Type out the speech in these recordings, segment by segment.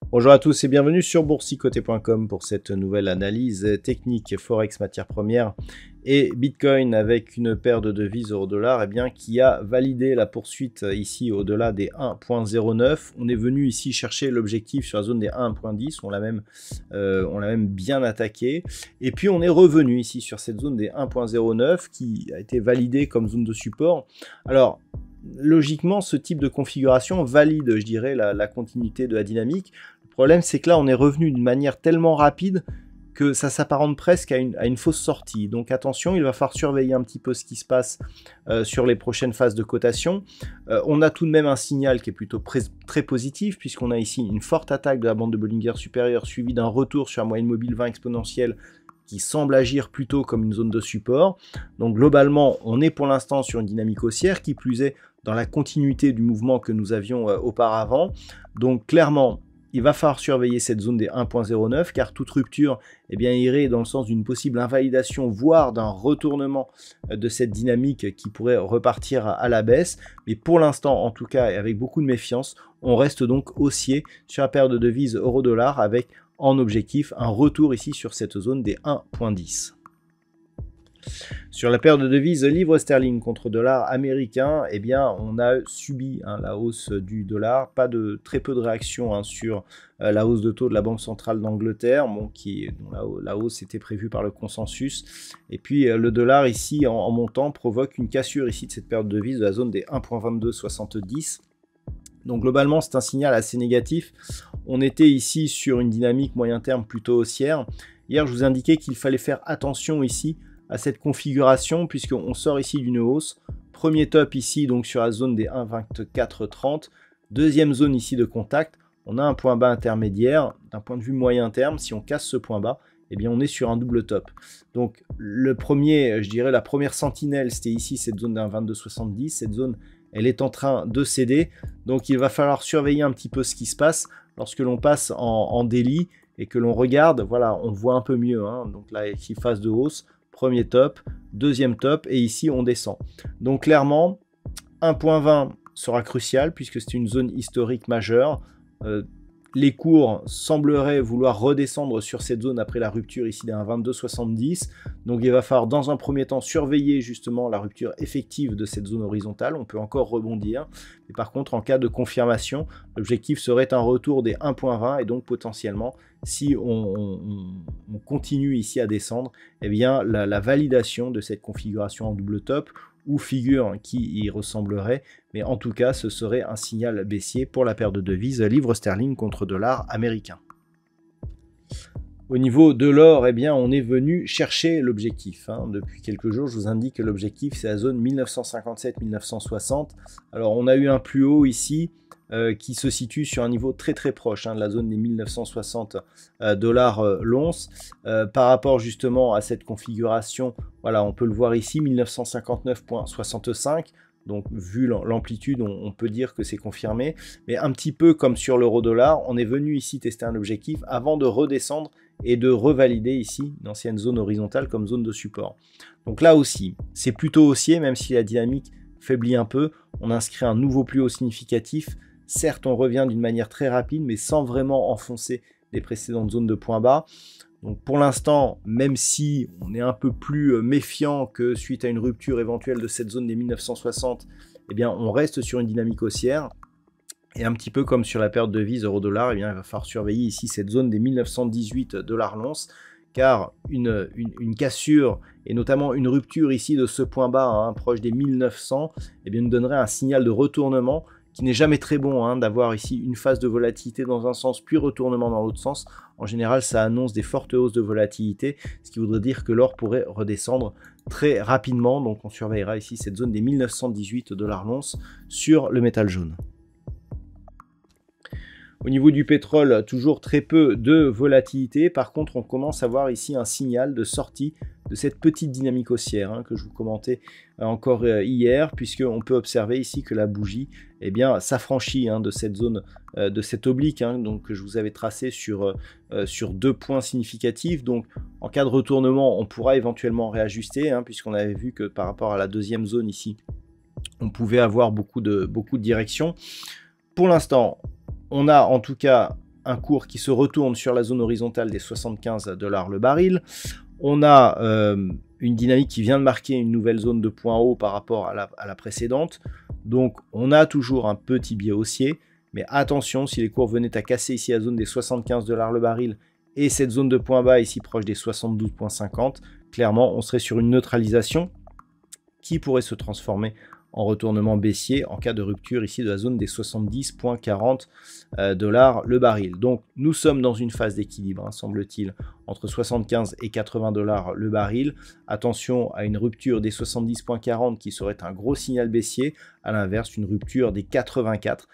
Bonjour à tous et bienvenue sur boursicoté.com pour cette nouvelle analyse technique Forex matières premières et Bitcoin avec une paire de devises euro-dollar qui a validé la poursuite ici au-delà des 1.09. On est venu ici chercher l'objectif sur la zone des 1.10, on l'a même bien attaqué. Et puis on est revenu ici sur cette zone des 1.09 qui a été validée comme zone de support. Alors, logiquement, ce type de configuration valide, je dirais, la continuité de la dynamique. Le problème, c'est que là, on est revenu d'une manière tellement rapide que ça s'apparente presque à une fausse sortie. Donc attention, il va falloir surveiller un petit peu ce qui se passe sur les prochaines phases de cotation. On a tout de même un signal qui est plutôt très positif, puisqu'on a ici une forte attaque de la bande de Bollinger supérieure, suivie d'un retour sur la moyenne mobile 20 exponentielle, qui semble agir plutôt comme une zone de support. Donc globalement, on est pour l'instant sur une dynamique haussière, qui plus est dans la continuité du mouvement que nous avions auparavant. Donc clairement, il va falloir surveiller cette zone des 1.09 car toute rupture irait dans le sens d'une possible invalidation, voire d'un retournement de cette dynamique qui pourrait repartir à la baisse. Mais pour l'instant, en tout cas, et avec beaucoup de méfiance, on reste donc haussier sur la paire de devises euro-dollar avec en objectif un retour ici sur cette zone des 1.10. Sur la paire de devises livre sterling contre dollar américain, on a subi la hausse du dollar, très peu de réaction sur la hausse de taux de la Banque centrale d'Angleterre, dont la hausse était prévue par le consensus. Et puis le dollar ici en montant provoque une cassure ici de cette paire de devises de la zone des 1.2270. Donc globalement, c'est un signal assez négatif. On était ici sur une dynamique moyen terme plutôt haussière. Hier, je vous indiquais qu'il fallait faire attention ici à cette configuration puisqu'on sort ici d'une hausse. Premier top ici donc sur la zone des 1,2430. Deuxième zone ici de contact. On a un point bas intermédiaire. D'un point de vue moyen terme, si on casse ce point bas, on est sur un double top. Donc la première sentinelle, c'était ici cette zone d'un 22,70. Cette zone, elle est en train de céder. Donc il va falloir surveiller un petit peu ce qui se passe lorsque l'on passe en daily et que l'on regarde. Voilà, on voit un peu mieux. Donc là, ici, phase de hausse. Premier top, deuxième top, et ici on descend. Donc clairement, 1.20 sera crucial puisque c'est une zone historique majeure. Les cours sembleraient vouloir redescendre sur cette zone après la rupture ici d'un 22,70. Donc il va falloir dans un premier temps surveiller justement la rupture effective de cette zone horizontale. On peut encore rebondir. Mais par contre, en cas de confirmation, l'objectif serait un retour des 1.20 et donc potentiellement, si on continue ici à descendre, la validation de cette configuration en double top ou figure qui y ressemblerait, mais en tout cas ce serait un signal baissier pour la paire de devises livre sterling contre dollar américain. Au niveau de l'or, on est venu chercher l'objectif. Depuis quelques jours, je vous indique que l'objectif c'est la zone 1957-1960. Alors on a eu un plus haut ici qui se situe sur un niveau très proche de la zone des 1960 dollars l'once. Par rapport justement à cette configuration, voilà, on peut le voir ici, 1959,65. Donc vu l'amplitude, on peut dire que c'est confirmé. Mais un petit peu comme sur l'euro-dollar, on est venu ici tester un objectif avant de redescendre et de revalider ici une ancienne zone horizontale comme zone de support. Donc là aussi, c'est plutôt haussier, même si la dynamique faiblit un peu. On inscrit un nouveau plus haut significatif. Certes, on revient d'une manière très rapide, mais sans vraiment enfoncer les précédentes zones de points bas. Donc pour l'instant, même si on est un peu plus méfiant que suite à une rupture éventuelle de cette zone des 1960, on reste sur une dynamique haussière. Et un petit peu comme sur la paire de devises euro-dollar, il va falloir surveiller ici cette zone des 1918 dollars l'once, car une cassure et notamment une rupture ici de ce point bas proche des 1900 nous donnerait un signal de retournement qui n'est jamais très bon d'avoir ici une phase de volatilité dans un sens puis retournement dans l'autre sens. En général, ça annonce des fortes hausses de volatilité, ce qui voudrait dire que l'or pourrait redescendre très rapidement. Donc on surveillera ici cette zone des 1918 dollars l'once sur le métal jaune. Au niveau du pétrole, toujours très peu de volatilité. Par contre, on commence à voir ici un signal de sortie cette petite dynamique haussière que je vous commentais encore hier, puisqu'on peut observer ici que la bougie s'affranchit de cette zone, de cette oblique donc, que je vous avais tracé sur 2 points significatifs. Donc en cas de retournement, on pourra éventuellement réajuster, puisqu'on avait vu que par rapport à la deuxième zone ici, on pouvait avoir beaucoup de directions. Pour l'instant, on a en tout cas un cours qui se retourne sur la zone horizontale des 75 $ le baril. On a une dynamique qui vient de marquer une nouvelle zone de point haut par rapport à la précédente. Donc on a toujours un petit biais haussier, mais attention, si les cours venaient à casser ici la zone des 75 $ le baril et cette zone de point bas ici proche des 72,50, clairement on serait sur une neutralisation qui pourrait se transformer en retournement baissier en cas de rupture ici de la zone des 70,40 $ le baril. Donc nous sommes dans une phase d'équilibre, semble-t-il, entre 75 et 80 $ le baril. Attention à une rupture des 70,40 qui serait un gros signal baissier. À l'inverse, une rupture des 84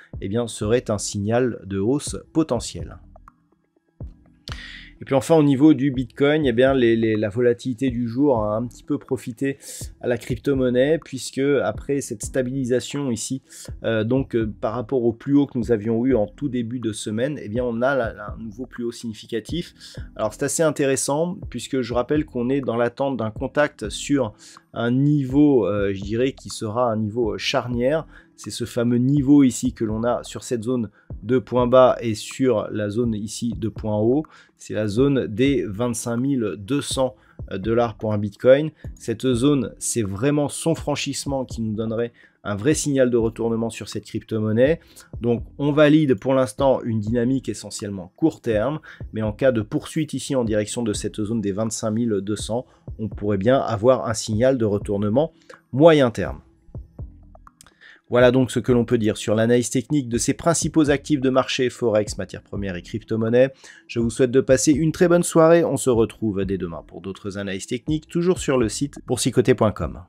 serait un signal de hausse potentielle. Et puis enfin au niveau du Bitcoin, la volatilité du jour a un petit peu profité à la crypto-monnaie, puisque après cette stabilisation ici, par rapport au plus haut que nous avions eu en tout début de semaine, on a un nouveau plus haut significatif. Alors c'est assez intéressant, puisque je rappelle qu'on est dans l'attente d'un contact sur un niveau, je dirais, qui sera un niveau charnière. C'est ce fameux niveau ici que l'on a sur cette zone de point bas et sur la zone ici de point haut. C'est la zone des 25 200 $ pour un Bitcoin. Cette zone, c'est vraiment son franchissement qui nous donnerait un vrai signal de retournement sur cette crypto-monnaie. Donc on valide pour l'instant une dynamique essentiellement court terme, mais en cas de poursuite ici en direction de cette zone des 25 200, on pourrait bien avoir un signal de retournement moyen terme. Voilà donc ce que l'on peut dire sur l'analyse technique de ces principaux actifs de marché, Forex, matières premières et crypto-monnaies. Je vous souhaite de passer une très bonne soirée. On se retrouve dès demain pour d'autres analyses techniques, toujours sur le site boursicoté.com.